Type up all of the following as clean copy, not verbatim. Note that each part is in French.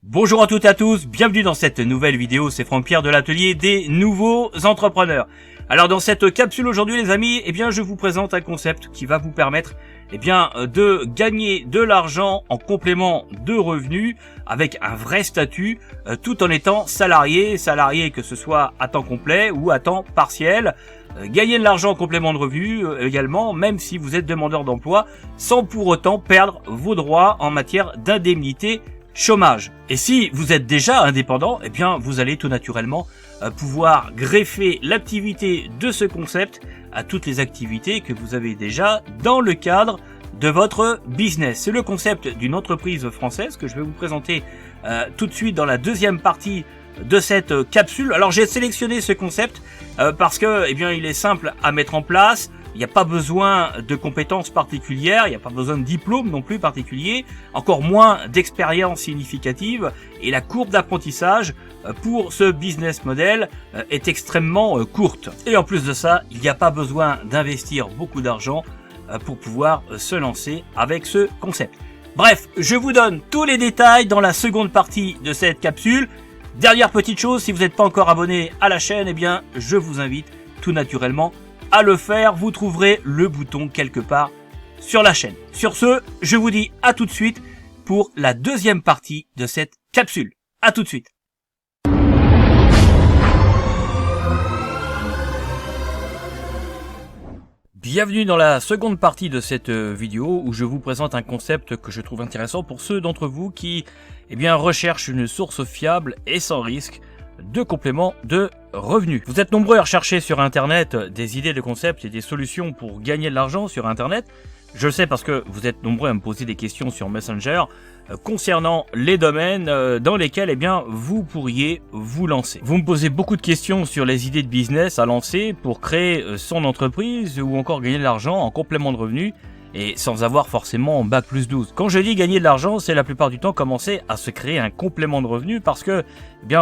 Bonjour à toutes et à tous, bienvenue dans cette nouvelle vidéo, c'est Franck-Pierre de l'atelier des nouveaux entrepreneurs. Alors dans cette capsule aujourd'hui les amis, je vous présente un concept qui va vous permettre de gagner de l'argent en complément de revenus avec un vrai statut tout en étant salarié que ce soit à temps complet ou à temps partiel. Gagner de l'argent en complément de revenus également, même si vous êtes demandeur d'emploi, sans pour autant perdre vos droits en matière d'indemnité chômage. Et si vous êtes déjà indépendant, vous allez tout naturellement pouvoir greffer l'activité de ce concept à toutes les activités que vous avez déjà dans le cadre de votre business. C'est le concept d'une entreprise française que je vais vous présenter tout de suite dans la deuxième partie de cette capsule. Alors j'ai sélectionné ce concept parce que il est simple à mettre en place. Il n'y a pas besoin de compétences particulières, il n'y a pas besoin de diplôme non plus particulier, encore moins d'expérience significative, et la courbe d'apprentissage pour ce business model est extrêmement courte. Et en plus de ça, il n'y a pas besoin d'investir beaucoup d'argent pour pouvoir se lancer avec ce concept. Bref, je vous donne tous les détails dans la seconde partie de cette capsule. Dernière petite chose, si vous n'êtes pas encore abonné à la chaîne, je vous invite tout naturellement à le faire, vous trouverez le bouton quelque part sur la chaîne. Sur ce, je vous dis à tout de suite pour la deuxième partie de cette capsule. À tout de suite. Bienvenue dans la seconde partie de cette vidéo où je vous présente un concept que je trouve intéressant pour ceux d'entre vous qui recherchent une source fiable et sans risque de complément de revenus. Vous êtes nombreux à rechercher sur internet des idées de concepts et des solutions pour gagner de l'argent sur internet. Je le sais parce que vous êtes nombreux à me poser des questions sur Messenger concernant les domaines dans lesquels vous pourriez vous lancer. Vous me posez beaucoup de questions sur les idées de business à lancer pour créer son entreprise ou encore gagner de l'argent en complément de revenus et sans avoir forcément bac+12. Quand je dis gagner de l'argent, c'est la plupart du temps commencer à se créer un complément de revenus parce que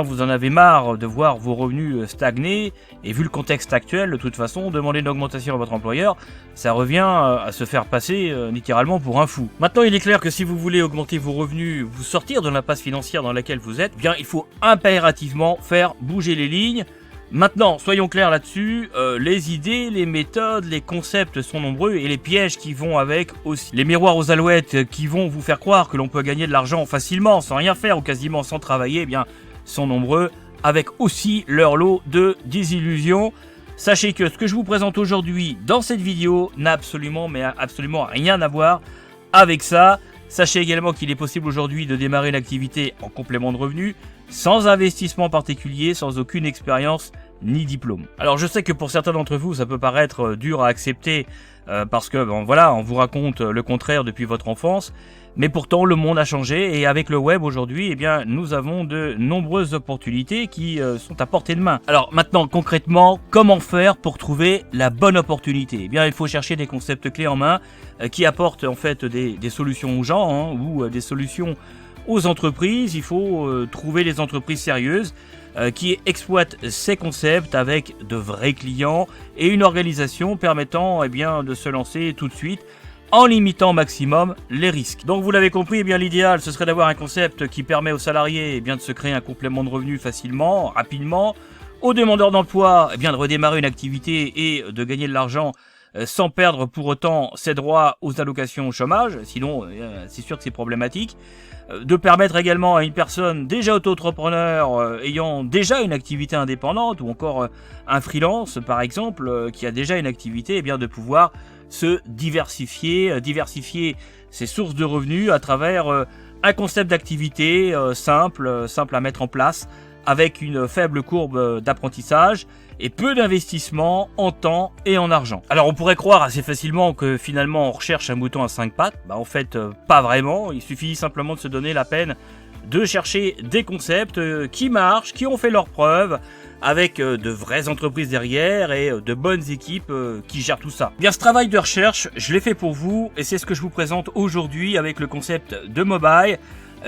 vous en avez marre de voir vos revenus stagner et vu le contexte actuel, de toute façon, demander une augmentation à votre employeur, ça revient à se faire passer littéralement pour un fou. Maintenant, il est clair que si vous voulez augmenter vos revenus, vous sortir de l'impasse financière dans laquelle vous êtes, il faut impérativement faire bouger les lignes. Maintenant, soyons clairs là-dessus, les idées, les méthodes, les concepts sont nombreux et les pièges qui vont avec aussi. Les miroirs aux alouettes qui vont vous faire croire que l'on peut gagner de l'argent facilement, sans rien faire ou quasiment sans travailler, sont nombreux, avec aussi leur lot de désillusions. Sachez que ce que je vous présente aujourd'hui dans cette vidéo n'a absolument rien à voir avec ça. Sachez également qu'il est possible aujourd'hui de démarrer une activité en complément de revenus, sans investissement particulier, sans aucune expérience ni diplôme. Alors je sais que pour certains d'entre vous ça peut paraître dur à accepter parce que on vous raconte le contraire depuis votre enfance, mais pourtant le monde a changé et avec le web aujourd'hui nous avons de nombreuses opportunités qui sont à portée de main. Alors maintenant concrètement, comment faire pour trouver la bonne opportunité? Il faut chercher des concepts clés en main qui apportent en fait des solutions aux gens ou des solutions aux entreprises. Il faut trouver des entreprises sérieuses qui exploitent ces concepts avec de vrais clients et une organisation permettant de se lancer tout de suite en limitant au maximum les risques. Donc vous l'avez compris, l'idéal ce serait d'avoir un concept qui permet aux salariés de se créer un complément de revenus facilement, rapidement, aux demandeurs d'emploi de redémarrer une activité et de gagner de l'argent sans perdre pour autant ses droits aux allocations au chômage, sinon c'est sûr que c'est problématique. De permettre également à une personne déjà auto-entrepreneur ayant déjà une activité indépendante ou encore un freelance par exemple qui a déjà une activité de pouvoir se diversifier ses sources de revenus à travers un concept d'activité simple à mettre en place avec une faible courbe d'apprentissage et peu d'investissement en temps et en argent. Alors on pourrait croire assez facilement que finalement on recherche un mouton à 5 pattes, en fait pas vraiment, il suffit simplement de se donner la peine de chercher des concepts qui marchent, qui ont fait leurs preuves, avec de vraies entreprises derrière et de bonnes équipes qui gèrent tout ça. Ce travail de recherche, je l'ai fait pour vous et c'est ce que je vous présente aujourd'hui avec le concept de Mobile.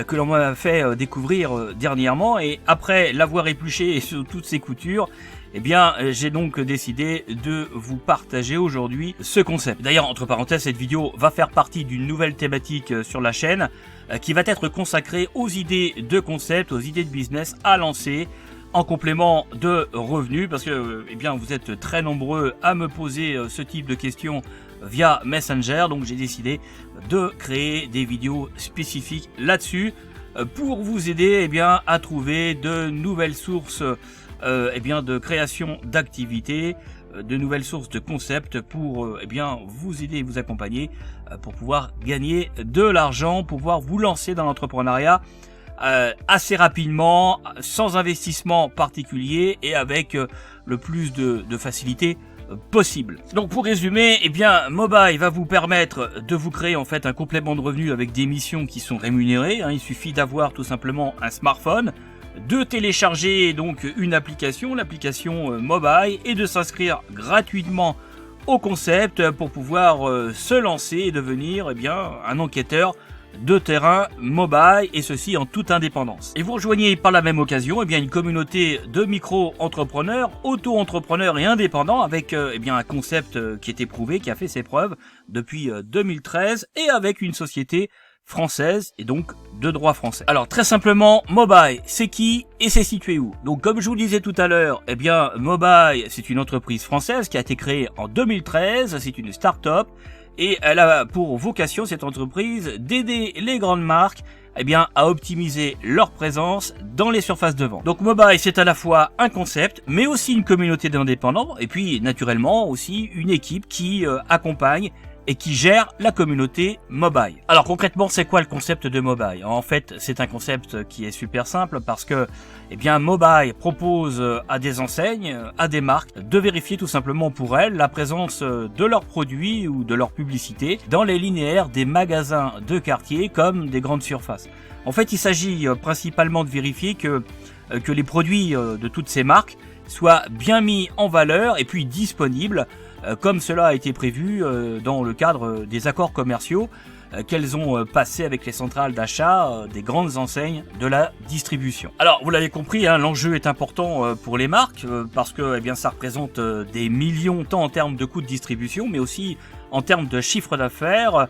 que l'on m'a fait découvrir dernièrement, et après l'avoir épluché sur toutes ses coutures, eh bien j'ai donc décidé de vous partager aujourd'hui ce concept. D'ailleurs, entre parenthèses, cette vidéo va faire partie d'une nouvelle thématique sur la chaîne qui va être consacrée aux idées de concept, aux idées de business à lancer en complément de revenus, parce que eh bien vous êtes très nombreux à me poser ce type de questions via Messenger, donc j'ai décidé de créer des vidéos spécifiques là-dessus pour vous aider à trouver de nouvelles sources de création d'activités, de nouvelles sources de concepts pour vous aider et vous accompagner pour pouvoir gagner de l'argent, pour pouvoir vous lancer dans l'entrepreneuriat assez rapidement, sans investissement particulier et avec le plus de facilité possible. Donc pour résumer, Mobile va vous permettre de vous créer en fait un complément de revenus avec des missions qui sont rémunérées. Il suffit d'avoir tout simplement un smartphone, de télécharger donc une application, l'application Mobile, et de s'inscrire gratuitement au concept pour pouvoir se lancer et devenir un enquêteur de terrain mobile, et ceci en toute indépendance. Et vous rejoignez par la même occasion une communauté de micro-entrepreneurs, auto-entrepreneurs et indépendants avec un concept qui est éprouvé, qui a fait ses preuves depuis 2013, et avec une société française et donc de droit français. Alors très simplement, Mobile, c'est qui et c'est situé où? Donc comme je vous le disais tout à l'heure, Mobile, c'est une entreprise française qui a été créée en 2013, c'est une start-up, et elle a pour vocation, cette entreprise, d'aider les grandes marques à optimiser leur présence dans les surfaces de vente. Donc Mobile, c'est à la fois un concept, mais aussi une communauté d'indépendants, et puis naturellement aussi une équipe qui accompagne et qui gère la communauté Mobile. Alors concrètement, c'est quoi le concept de Mobile? En fait, c'est un concept qui est super simple parce que Mobile propose à des enseignes, à des marques, de vérifier tout simplement pour elles la présence de leurs produits ou de leur publicité dans les linéaires des magasins de quartier comme des grandes surfaces. En fait, il s'agit principalement de vérifier que les produits de toutes ces marques soient bien mis en valeur et puis disponibles comme cela a été prévu dans le cadre des accords commerciaux qu'elles ont passés avec les centrales d'achat des grandes enseignes de la distribution. Alors vous l'avez compris, l'enjeu est important pour les marques parce que ça représente des millions tant en termes de coûts de distribution mais aussi en termes de chiffre d'affaires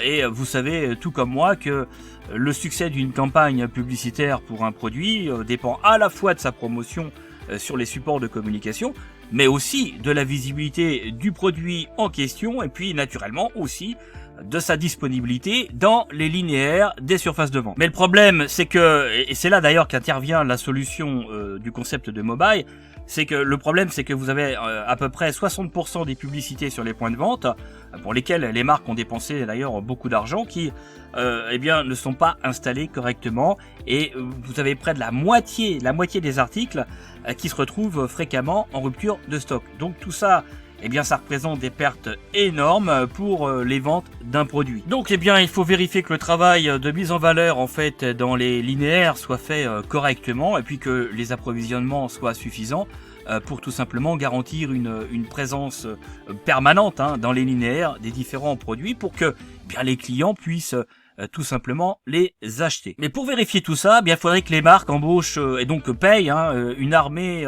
et vous savez tout comme moi que le succès d'une campagne publicitaire pour un produit dépend à la fois de sa promotion sur les supports de communication, mais aussi de la visibilité du produit en question et puis naturellement aussi de sa disponibilité dans les linéaires des surfaces de vente. Mais le problème, c'est que, et c'est là d'ailleurs qu'intervient la solution du concept de Mobile, c'est que le problème, c'est que vous avez à peu près 60% des publicités sur les points de vente, pour lesquelles les marques ont dépensé d'ailleurs beaucoup d'argent, qui ne sont pas installées correctement, et vous avez près de la moitié des articles qui se retrouvent fréquemment en rupture de stock. Donc tout ça, ça représente des pertes énormes pour les ventes d'un produit. Donc il faut vérifier que le travail de mise en valeur en fait dans les linéaires soit fait correctement et puis que les approvisionnements soient suffisants pour tout simplement garantir une présence permanente dans les linéaires des différents produits pour que les clients puissent tout simplement les acheter. Mais pour vérifier tout ça, il faudrait que les marques embauchent et donc payent une armée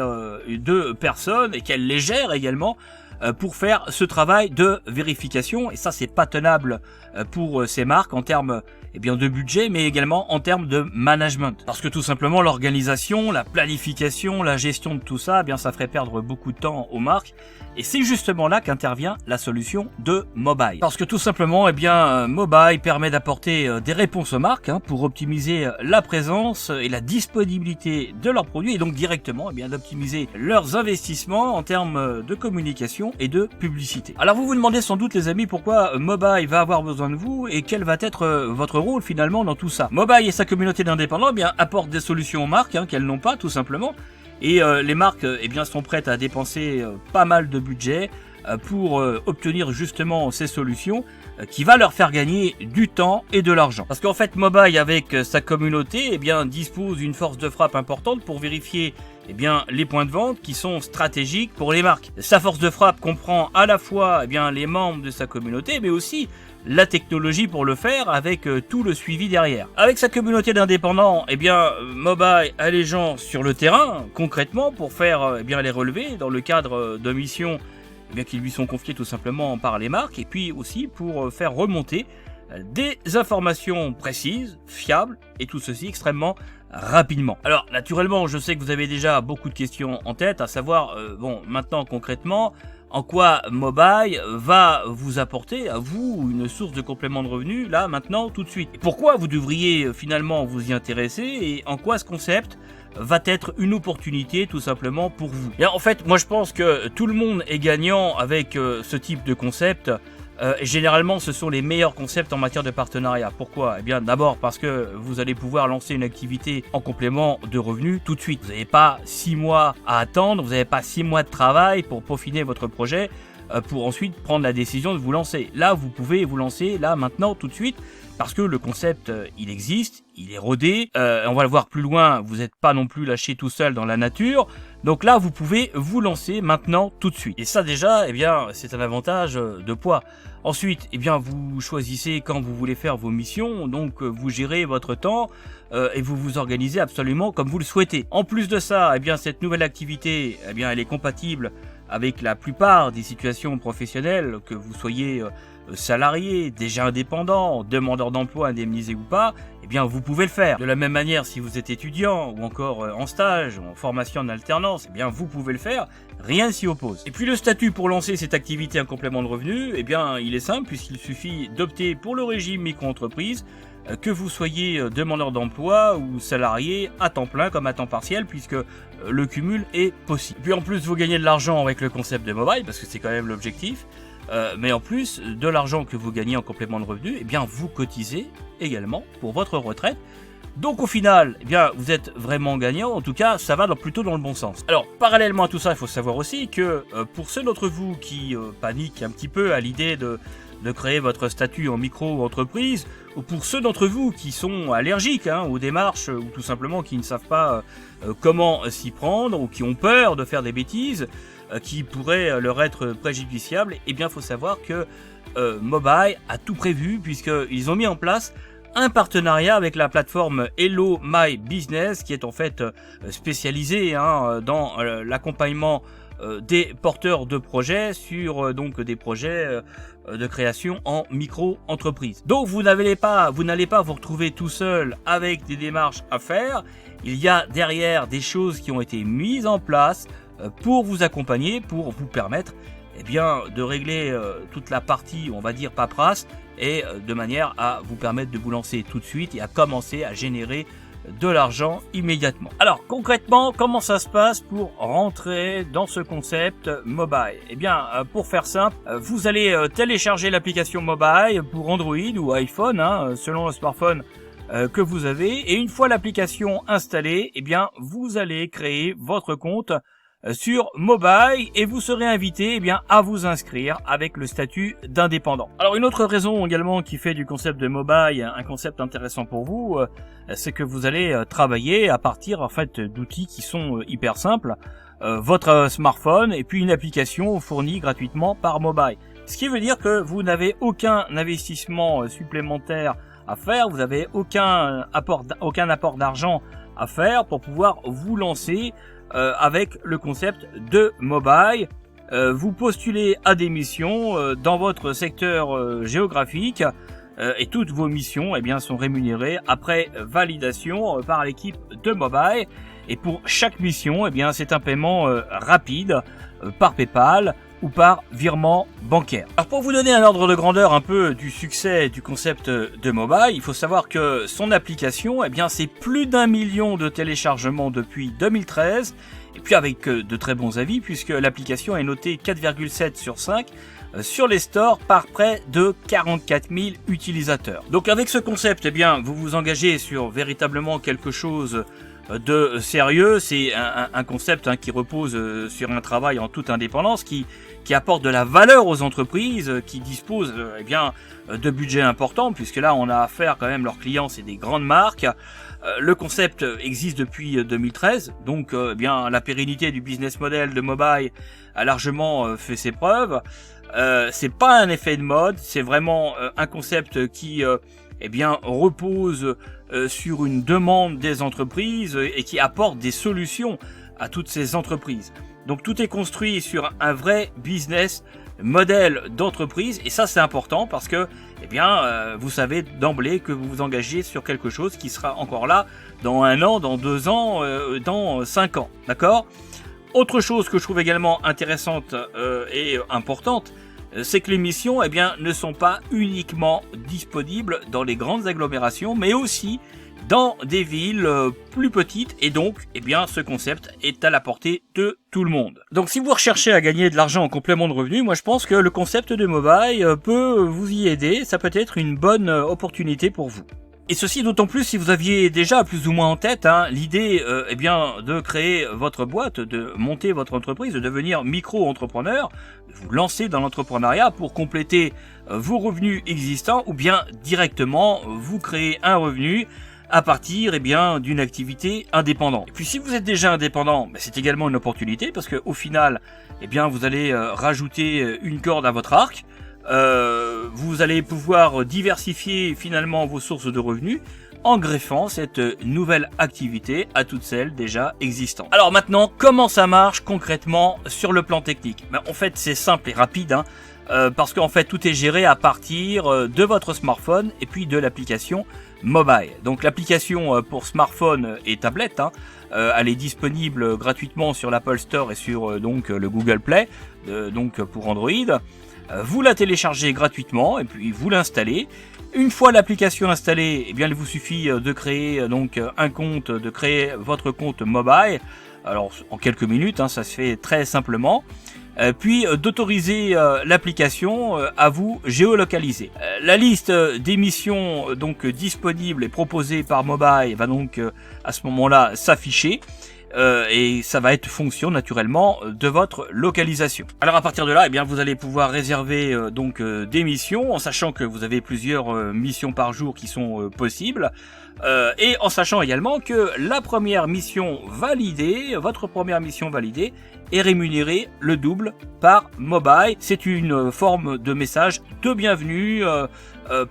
de personnes et qu'elles les gèrent également pour faire ce travail de vérification, et ça c'est pas tenable pour ces marques en termes de budget, mais également en termes de management, parce que tout simplement l'organisation, la planification, la gestion de tout ça, ça ferait perdre beaucoup de temps aux marques, et c'est justement là qu'intervient la solution de Mobile, parce que tout simplement Mobile permet d'apporter des réponses aux marques pour optimiser la présence et la disponibilité de leurs produits, et donc directement d'optimiser leurs investissements en termes de communication et de publicité. Alors vous vous demandez sans doute les amis pourquoi Mobile va avoir besoin de vous et quel va être votre rôle finalement dans tout ça. Mobile et sa communauté d'indépendants apportent des solutions aux marques qu'elles n'ont pas tout simplement, et les marques sont prêtes à dépenser pas mal de budget pour obtenir justement ces solutions qui va leur faire gagner du temps et de l'argent. Parce qu'en fait Mobile avec sa communauté dispose d'une force de frappe importante pour vérifier les points de vente qui sont stratégiques pour les marques. Sa force de frappe comprend à la fois les membres de sa communauté, mais aussi la technologie pour le faire avec tout le suivi derrière. Avec sa communauté d'indépendants, eh bien Mobile a les gens sur le terrain concrètement pour faire eh bien les relevés dans le cadre de missions eh bien qui lui sont confiées tout simplement par les marques, et puis aussi pour faire remonter des informations précises, fiables, et tout ceci extrêmement rapidement. Alors naturellement, je sais que vous avez déjà beaucoup de questions en tête, à savoir bon, maintenant concrètement, en quoi Mobile va vous apporter à vous une source de complément de revenus là maintenant tout de suite. Et pourquoi vous devriez finalement vous y intéresser, et en quoi ce concept va être une opportunité tout simplement pour vous. Et en fait, moi je pense que tout le monde est gagnant avec ce type de concept. Généralement, ce sont les meilleurs concepts en matière de partenariat. Pourquoi? Eh bien, d'abord parce que vous allez pouvoir lancer une activité en complément de revenus tout de suite. Vous n'avez pas 6 mois à attendre, vous n'avez pas 6 mois de travail pour peaufiner votre projet, pour ensuite prendre la décision de vous lancer. Là, vous pouvez vous lancer là, maintenant, tout de suite, parce que le concept, il existe, il est rodé. On va le voir plus loin, vous n'êtes pas non plus lâché tout seul dans la nature. Donc là, vous pouvez vous lancer maintenant, tout de suite. Et ça déjà, eh bien, c'est un avantage de poids. Ensuite, eh bien, vous choisissez quand vous voulez faire vos missions, donc vous gérez votre temps et vous vous organisez absolument comme vous le souhaitez. En plus de ça, eh bien, cette nouvelle activité, eh bien, elle est compatible avec la plupart des situations professionnelles, que vous soyez salarié, déjà indépendant, demandeur d'emploi, indemnisé ou pas, eh bien vous pouvez le faire. De la même manière, si vous êtes étudiant ou encore en stage, en formation en alternance, eh bien vous pouvez le faire, rien ne s'y oppose. Et puis le statut pour lancer cette activité en complément de revenus, eh bien il est simple, puisqu'il suffit d'opter pour le régime micro-entreprise, que vous soyez demandeur d'emploi ou salarié à temps plein comme à temps partiel, puisque le cumul est possible. Puis en plus, vous gagnez de l'argent avec le concept de Mobile, parce que c'est quand même l'objectif. Mais en plus de l'argent que vous gagnez en complément de revenus, eh bien vous cotisez également pour votre retraite. Donc au final, eh bien vous êtes vraiment gagnant. En tout cas, ça va plutôt dans le bon sens. Alors parallèlement à tout ça, il faut savoir aussi que pour ceux d'entre vous qui paniquent un petit peu à l'idée de créer votre statut en micro-entreprise, ou pour ceux d'entre vous qui sont allergiques aux démarches, ou tout simplement qui ne savent pas comment s'y prendre, ou qui ont peur de faire des bêtises qui pourraient leur être préjudiciables, eh bien il faut savoir que Mobile a tout prévu, puisqu'ils ont mis en place un partenariat avec la plateforme Hello My Business, qui est en fait spécialisée dans l'accompagnement des porteurs de projets sur donc des projets de création en micro-entreprise. Donc vous n'allez pas vous retrouver tout seul avec des démarches à faire. Il y a derrière des choses qui ont été mises en place pour vous accompagner, pour vous permettre eh bien, de régler toute la partie, on va dire, paperasse, et de manière à vous permettre de vous lancer tout de suite et à commencer à générer de l'argent immédiatement. Alors concrètement, comment ça se passe pour rentrer dans ce concept Mobile? Eh bien, pour faire simple, vous allez télécharger l'application Mobile pour Android ou iPhone, selon le smartphone que vous avez, et une fois l'application installée, eh bien, vous allez créer votre compte sur Mobile et vous serez invité eh bien à vous inscrire avec le statut d'indépendant. Alors une autre raison également qui fait du concept de Mobile un concept intéressant pour vous, c'est que vous allez travailler à partir en fait d'outils qui sont hyper simples, votre smartphone et puis une application fournie gratuitement par Mobile. Ce qui veut dire que vous n'avez aucun investissement supplémentaire à faire, vous n'avez aucun apport d'argent à faire pour pouvoir vous lancer avec le concept de Mobile. Vous postulez à des missions dans votre secteur géographique et toutes vos missions eh bien, sont rémunérées après validation par l'équipe de Mobile. Et pour chaque mission, eh bien, c'est un paiement rapide par PayPal ou par virement bancaire. Alors pour vous donner un ordre de grandeur un peu du succès du concept de Mobile, il faut savoir que son application, eh bien c'est plus d'1 million de téléchargements depuis 2013, et puis avec de très bons avis, puisque l'application est notée 4,7 sur 5 sur les stores par près de 44 000 utilisateurs. Donc avec ce concept, eh bien vous vous engagez sur véritablement quelque chose de sérieux. C'est un concept qui repose sur un travail en toute indépendance, qui apporte de la valeur aux entreprises, qui disposent eh bien de budgets importants, puisque là on a affaire quand même, leurs clients c'est des grandes marques. Le concept existe depuis 2013, donc eh bien la pérennité du business model de Mobile a largement fait ses preuves. C'est pas un effet de mode, c'est vraiment un concept qui repose sur une demande des entreprises et qui apporte des solutions à toutes ces entreprises. Donc tout est construit sur un vrai business modèle d'entreprise, et ça c'est important parce que vous savez d'emblée que vous vous engagez sur quelque chose qui sera encore là dans 1 an, dans 2 ans, dans 5 ans, d'accord? Autre chose que je trouve également intéressante et importante, c'est que les missions ne sont pas uniquement disponibles dans les grandes agglomérations, mais aussi dans des villes plus petites, et donc ce concept est à la portée de tout le monde. Donc si vous recherchez à gagner de l'argent en complément de revenus, moi je pense que le concept de mobile peut vous y aider, ça peut être une bonne opportunité pour vous. Et ceci d'autant plus si vous aviez déjà plus ou moins en tête l'idée de créer votre boîte, de monter votre entreprise, de devenir micro-entrepreneur, de vous lancer dans l'entrepreneuriat pour compléter vos revenus existants, ou bien directement vous créer un revenu à partir d'une activité indépendante. Et puis si vous êtes déjà indépendant, c'est également une opportunité parce que au final, vous allez rajouter une corde à votre arc. Vous allez pouvoir diversifier finalement vos sources de revenus en greffant cette nouvelle activité à toutes celles déjà existantes. Alors maintenant, comment ça marche concrètement sur le plan technique? En fait, c'est simple et rapide, parce qu'en fait tout est géré à partir de votre smartphone et puis de l'application mobile. Donc l'application pour smartphone et tablette, elle est disponible gratuitement sur l'Apple Store et sur le Google Play, pour Android. Vous la téléchargez gratuitement et puis vous l'installez. Une fois l'application installée, il vous suffit de créer un compte, de créer votre compte mobile. Alors en quelques minutes, ça se fait très simplement. Puis d'autoriser l'application à vous géolocaliser. La liste des missions disponibles et proposées par mobile va à ce moment-là s'afficher. Et ça va être fonction naturellement de votre localisation. Alors à partir de là, vous allez pouvoir réserver des missions, en sachant que vous avez plusieurs missions par jour qui sont possibles, et en sachant également que la première mission validée, votre première mission validée, est rémunérée le double par mobile. C'est une forme de message de bienvenue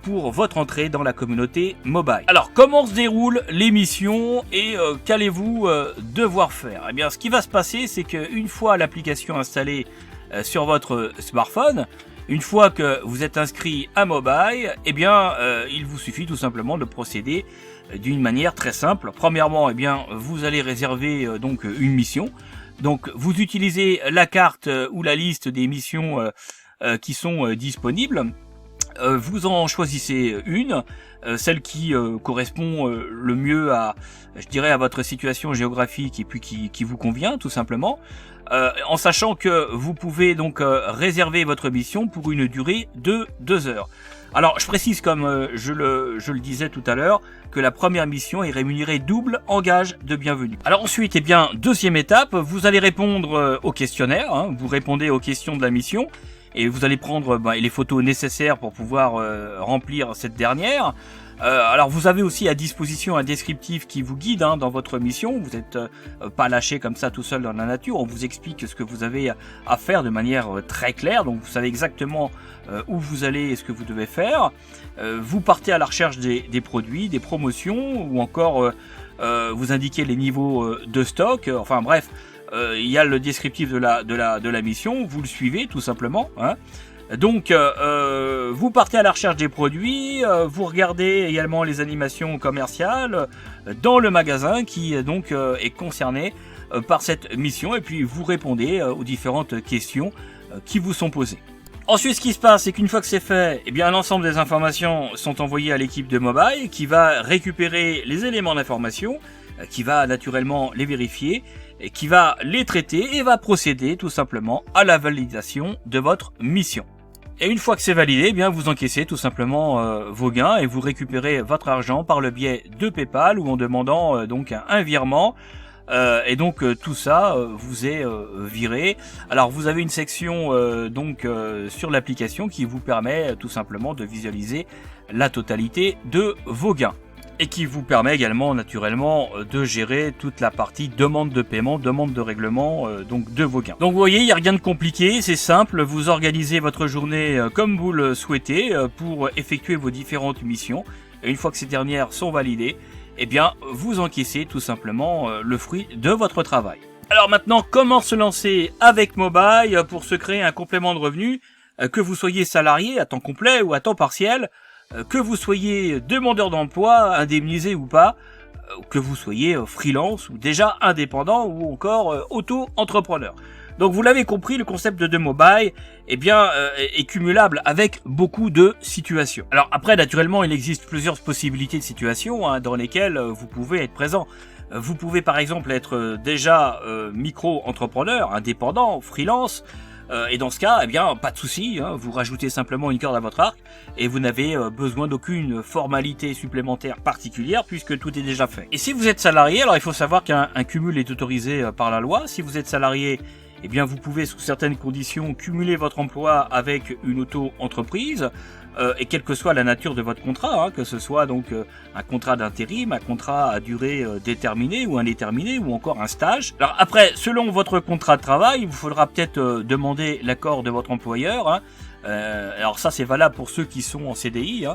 pour votre entrée dans la communauté mobile. Alors comment se déroulent les missions et qu'allez-vous devoir faire? Ce qui va se passer, c'est qu'une fois l'application installée sur votre smartphone, une fois que vous êtes inscrit à mobile, il vous suffit tout simplement de procéder d'une manière très simple. Premièrement, vous allez réserver une mission. Donc vous utilisez la carte ou la liste des missions qui sont disponibles. Vous en choisissez une, celle qui correspond le mieux à votre situation géographique et puis qui vous convient tout simplement, en sachant que vous pouvez réserver votre mission pour une durée de 2 heures. Alors je précise, comme je le disais tout à l'heure, que la première mission est rémunérée double en gage de bienvenue. Alors ensuite, deuxième étape, vous allez répondre au questionnaire, vous répondez aux questions de la mission, et vous allez prendre les photos nécessaires pour pouvoir remplir cette dernière. Alors vous avez aussi à disposition un descriptif qui vous guide dans votre mission. Vous n'êtes pas lâché comme ça tout seul dans la nature. On vous explique ce que vous avez à faire de manière très claire. Donc vous savez exactement où vous allez et ce que vous devez faire. Vous partez à la recherche des produits, des promotions, ou encore vous indiquez les niveaux de stock. Enfin bref, il y a le descriptif de la mission. Vous le suivez tout simplement. Donc vous partez à la recherche des produits, vous regardez également les animations commerciales dans le magasin qui est concerné par cette mission, et puis vous répondez aux différentes questions qui vous sont posées. Ensuite, ce qui se passe, c'est qu'une fois que c'est fait, l'ensemble des informations sont envoyées à l'équipe de mobile qui va récupérer les éléments d'information, qui va naturellement les vérifier, et qui va les traiter et va procéder tout simplement à la validation de votre mission. Et une fois que c'est validé, vous encaissez tout simplement vos gains et vous récupérez votre argent par le biais de PayPal ou en demandant un virement. Et tout ça vous est viré. Alors vous avez une section sur l'application qui vous permet tout simplement de visualiser la totalité de vos gains. et qui vous permet également naturellement de gérer toute la partie demande de paiement, demande de règlement donc de vos gains. Donc vous voyez, il n'y a rien de compliqué, c'est simple, vous organisez votre journée comme vous le souhaitez pour effectuer vos différentes missions. Et une fois que ces dernières sont validées, eh bien vous encaissez tout simplement le fruit de votre travail. Alors maintenant, comment se lancer avec Mobile pour se créer un complément de revenu, que vous soyez salarié à temps complet ou à temps partiel, que vous soyez demandeur d'emploi, indemnisé ou pas, que vous soyez freelance ou déjà indépendant ou encore auto-entrepreneur. Donc vous l'avez compris, le concept de Mobile est cumulable avec beaucoup de situations. Alors après, naturellement, il existe plusieurs possibilités de situations dans lesquelles vous pouvez être présent. Vous pouvez par exemple être déjà micro-entrepreneur, indépendant, freelance. Et dans ce cas, pas de souci, vous rajoutez simplement une corde à votre arc et vous n'avez besoin d'aucune formalité supplémentaire particulière puisque tout est déjà fait. Et si vous êtes salarié, alors il faut savoir qu'un cumul est autorisé par la loi. Si vous êtes salarié, vous pouvez sous certaines conditions cumuler votre emploi avec une auto-entreprise et quelle que soit la nature de votre contrat, que ce soit donc un contrat d'intérim, un contrat à durée déterminée ou indéterminée ou encore un stage. Alors après, selon votre contrat de travail, il vous faudra peut-être demander l'accord de votre employeur. Alors ça c'est valable pour ceux qui sont en CDI.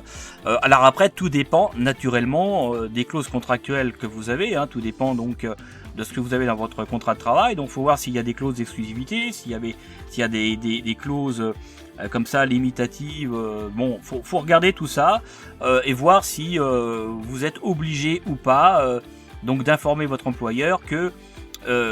Alors après, tout dépend naturellement des clauses contractuelles que vous avez. Tout dépend donc de ce que vous avez dans votre contrat de travail. Donc faut voir s'il y a des clauses d'exclusivité, s'il y a des clauses comme ça limitatives. Bon, faut regarder tout ça et voir si vous êtes obligé ou pas donc d'informer votre employeur que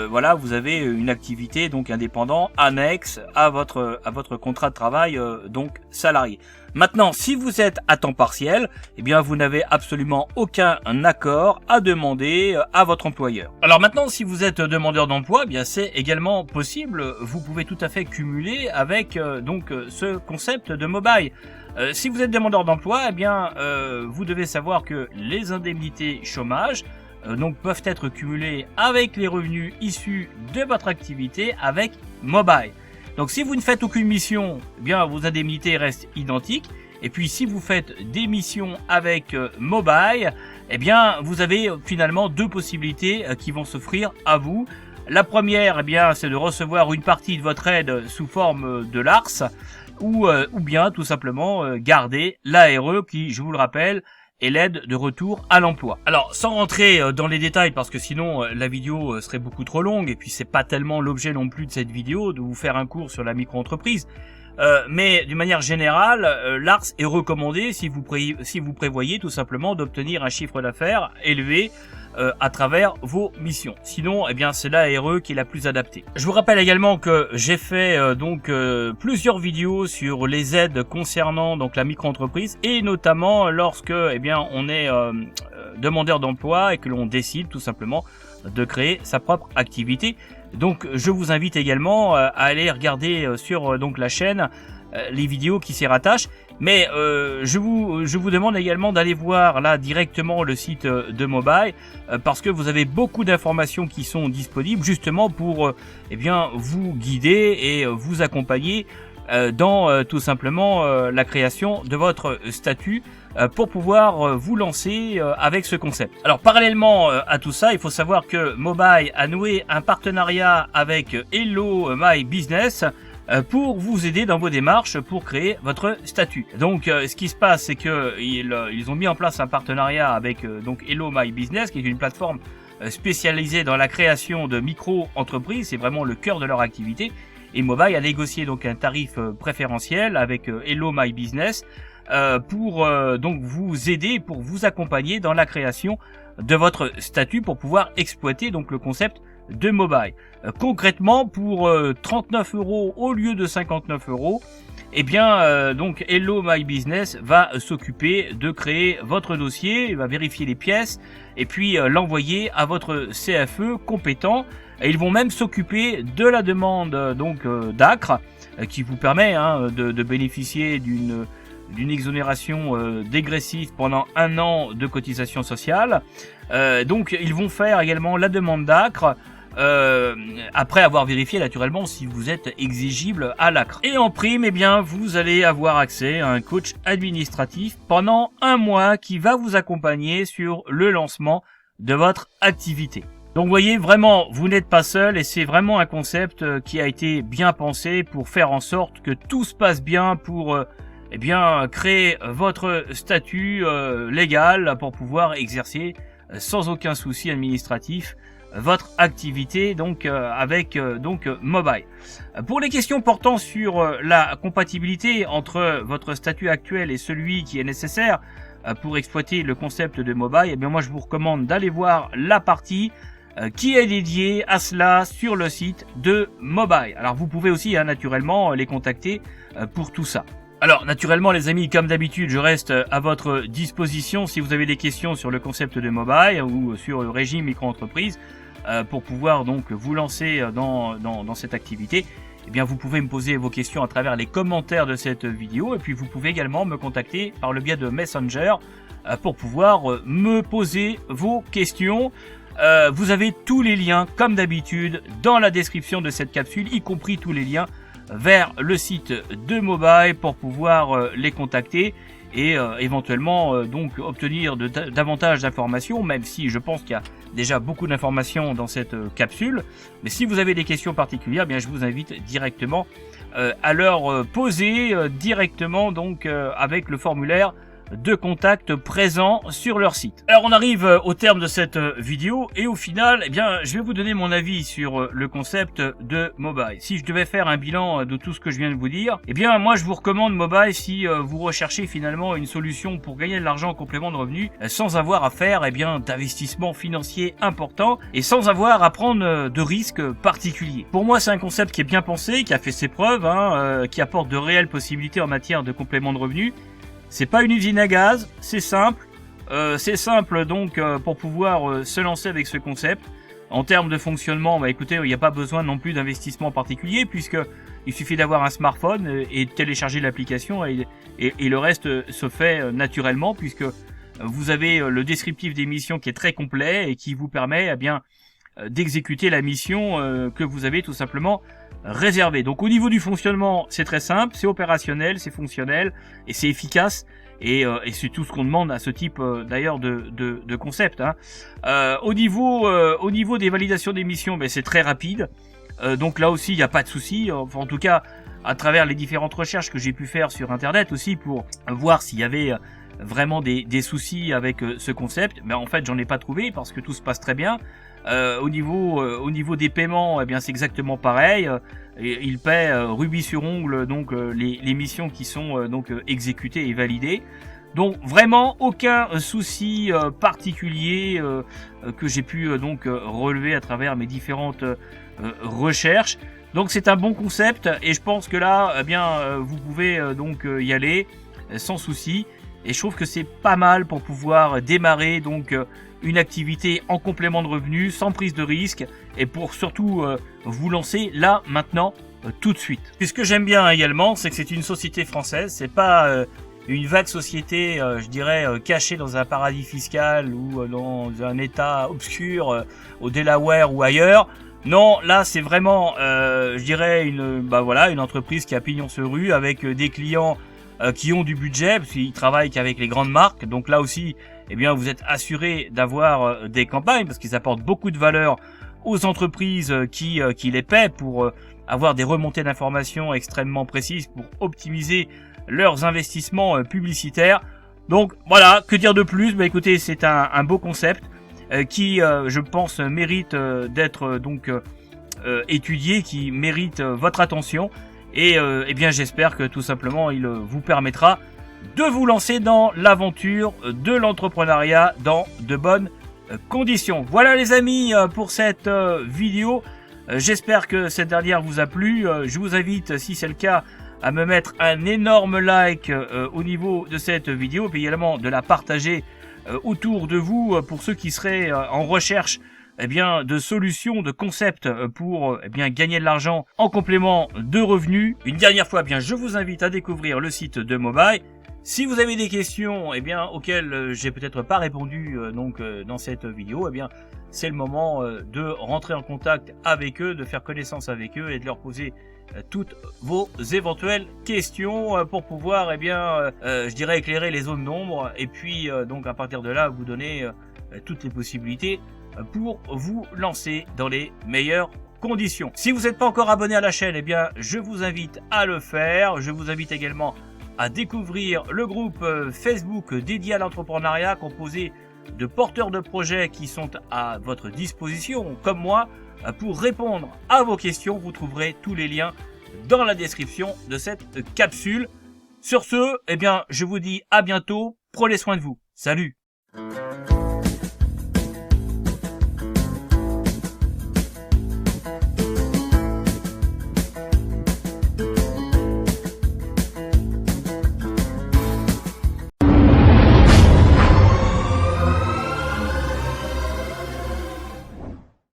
voilà, vous avez une activité donc indépendant annexe à votre contrat de travail donc salarié. Maintenant, si vous êtes à temps partiel, vous n'avez absolument aucun accord à demander à votre employeur. Alors maintenant, si vous êtes demandeur d'emploi, c'est également possible. Vous pouvez tout à fait cumuler avec donc ce concept de Mobile. Si vous êtes demandeur d'emploi, vous devez savoir que les indemnités chômage donc peuvent être cumulés avec les revenus issus de votre activité avec Mobile. Donc si vous ne faites aucune mission, vos indemnités restent identiques. Et puis si vous faites des missions avec Mobile, vous avez finalement deux possibilités qui vont s'offrir à vous. La première, c'est de recevoir une partie de votre aide sous forme de l'ARS ou bien tout simplement garder l'ARE qui, je vous le rappelle, et l'aide de retour à l'emploi. Alors, sans rentrer dans les détails, parce que sinon la vidéo serait beaucoup trop longue, et puis c'est pas tellement l'objet non plus de cette vidéo, de vous faire un cours sur la micro-entreprise, mais d'une manière générale, l'ARS est recommandé si vous prévoyez tout simplement d'obtenir un chiffre d'affaires élevé à travers vos missions. Sinon, c'est l'ARE qui est la plus adaptée. Je vous rappelle également que j'ai fait plusieurs vidéos sur les aides concernant donc la micro-entreprise et notamment lorsque on est demandeur d'emploi et que l'on décide tout simplement de créer sa propre activité. Donc je vous invite également à aller regarder sur donc la chaîne les vidéos qui s'y rattachent. Mais je vous demande également d'aller voir là directement le site de Mobile parce que vous avez beaucoup d'informations qui sont disponibles justement pour vous guider et vous accompagner dans tout simplement la création de votre statut pour pouvoir vous lancer avec ce concept. Alors parallèlement à tout ça, il faut savoir que Mobile a noué un partenariat avec Hello My Business pour vous aider dans vos démarches pour créer votre statut. Donc ce qui se passe, c'est que ils ont mis en place un partenariat avec donc Hello My Business, qui est une plateforme spécialisée dans la création de micro-entreprises. C'est vraiment le cœur de leur activité. Et Mobile a négocié donc un tarif préférentiel avec Hello My Business pour donc vous aider, pour vous accompagner dans la création de votre statut pour pouvoir exploiter donc le concept de Mobile. Concrètement, pour 39 € au lieu de 59 €, donc Hello My Business va s'occuper de créer votre dossier, va vérifier les pièces et puis l'envoyer à votre CFE compétent. Et ils vont même s'occuper de la demande donc d'ACRE qui vous permet de bénéficier d'une exonération dégressive pendant 1 an de cotisation sociale. Donc ils vont faire également la demande d'ACRE après avoir vérifié naturellement si vous êtes exigible à l'ACRE. Et en prime, eh bien, vous allez avoir accès à un coach administratif pendant 1 mois qui va vous accompagner sur le lancement de votre activité. Donc vous voyez, vraiment, vous n'êtes pas seul et c'est vraiment un concept qui a été bien pensé pour faire en sorte que tout se passe bien pour eh bien, créer votre statut légal pour pouvoir exercer sans aucun souci administratif votre activité donc avec mobile. Pour les questions portant sur la compatibilité entre votre statut actuel et celui qui est nécessaire pour exploiter le concept de mobile, eh bien moi je vous recommande d'aller voir la partie qui est dédiée à cela sur le site de mobile. Alors vous pouvez aussi naturellement les contacter pour tout ça. Alors naturellement les amis, comme d'habitude, je reste à votre disposition si vous avez des questions sur le concept de mobile ou sur le régime micro-entreprise pour pouvoir donc vous lancer dans cette activité. Eh bien vous pouvez me poser vos questions à travers les commentaires de cette vidéo et puis vous pouvez également me contacter par le biais de Messenger pour pouvoir me poser vos questions. Vous avez tous les liens comme d'habitude dans la description de cette capsule, y compris tous les liens vers le site de mobile pour pouvoir les contacter et éventuellement donc obtenir davantage d'informations, même si je pense qu'il y a déjà beaucoup d'informations dans cette capsule. Mais si vous avez des questions particulières, eh bien je vous invite directement à leur poser directement donc avec le formulaire de contact présent sur leur site. Alors on arrive au terme de cette vidéo et au final, eh bien, je vais vous donner mon avis sur le concept de mobile. Si je devais faire un bilan de tout ce que je viens de vous dire, eh bien moi je vous recommande mobile si vous recherchez finalement une solution pour gagner de l'argent en complément de revenus sans avoir à faire d'investissements financiers importants et sans avoir à prendre de risques particuliers. Pour moi c'est un concept qui est bien pensé, qui a fait ses preuves, qui apporte de réelles possibilités en matière de complément de revenus. C'est pas une usine à gaz, c'est simple donc pour pouvoir se lancer avec ce concept. En termes de fonctionnement, bah écoutez, il n'y a pas besoin non plus d'investissement particulier puisque il suffit d'avoir un smartphone et de télécharger l'application et le reste se fait naturellement puisque vous avez le descriptif des missions qui est très complet et qui vous permet d'exécuter la mission que vous avez tout simplement réservé. Donc au niveau du fonctionnement, c'est très simple, c'est opérationnel, c'est fonctionnel et c'est efficace et c'est tout ce qu'on demande à ce type d'ailleurs de concept. Au niveau des validations des missions, c'est très rapide. Donc là aussi, il n'y a pas de souci. En tout cas, à travers les différentes recherches que j'ai pu faire sur Internet aussi pour voir s'il y avait vraiment des soucis avec ce concept, mais en fait, j'en ai pas trouvé parce que tout se passe très bien. Au niveau des paiements, c'est exactement pareil. Il paie rubis sur ongle donc les missions qui sont exécutées et validées. Donc vraiment aucun souci particulier que j'ai pu relever à travers mes différentes recherches. Donc c'est un bon concept et je pense que là vous pouvez y aller sans souci. Et je trouve que c'est pas mal pour pouvoir démarrer une activité en complément de revenus, sans prise de risque, et pour surtout vous lancer là, maintenant, tout de suite. Et ce que j'aime bien également, c'est que c'est une société française, c'est pas une vague société, je dirais, cachée dans un paradis fiscal ou dans un état obscur au Delaware ou ailleurs. Non, là c'est vraiment, je dirais, une entreprise qui a pignon sur rue avec des clients qui ont du budget parce qu'ils travaillent qu'avec les grandes marques. Donc là aussi, vous êtes assuré d'avoir des campagnes parce qu'ils apportent beaucoup de valeur aux entreprises qui les paient pour avoir des remontées d'informations extrêmement précises pour optimiser leurs investissements publicitaires. Donc voilà, que dire de plus? Écoutez, c'est un beau concept qui, je pense, mérite d'être étudié, qui mérite votre attention. Et j'espère que tout simplement il vous permettra de vous lancer dans l'aventure de l'entrepreneuriat dans de bonnes conditions. Voilà les amis pour cette vidéo. J'espère que cette dernière vous a plu. Je vous invite, si c'est le cas, à me mettre un énorme like au niveau de cette vidéo, puis également de la partager autour de vous pour ceux qui seraient en recherche de solutions, de concepts pour gagner de l'argent en complément de revenus. Une dernière fois, je vous invite à découvrir le site de mobile Si vous avez des questions auxquelles j'ai peut-être pas répondu dans cette vidéo, c'est le moment de rentrer en contact avec eux, de faire connaissance avec eux et de leur poser toutes vos éventuelles questions pour pouvoir je dirais éclairer les zones d'ombre et puis donc à partir de là vous donner toutes les possibilités pour vous lancer dans les meilleures conditions. Si vous n'êtes pas encore abonné à la chaîne, je vous invite à le faire. Je vous invite également à découvrir le groupe Facebook dédié à l'entrepreneuriat composé de porteurs de projets qui sont à votre disposition, comme moi, pour répondre à vos questions. Vous trouverez tous les liens dans la description de cette capsule. Sur ce, je vous dis à bientôt. Prenez soin de vous. Salut!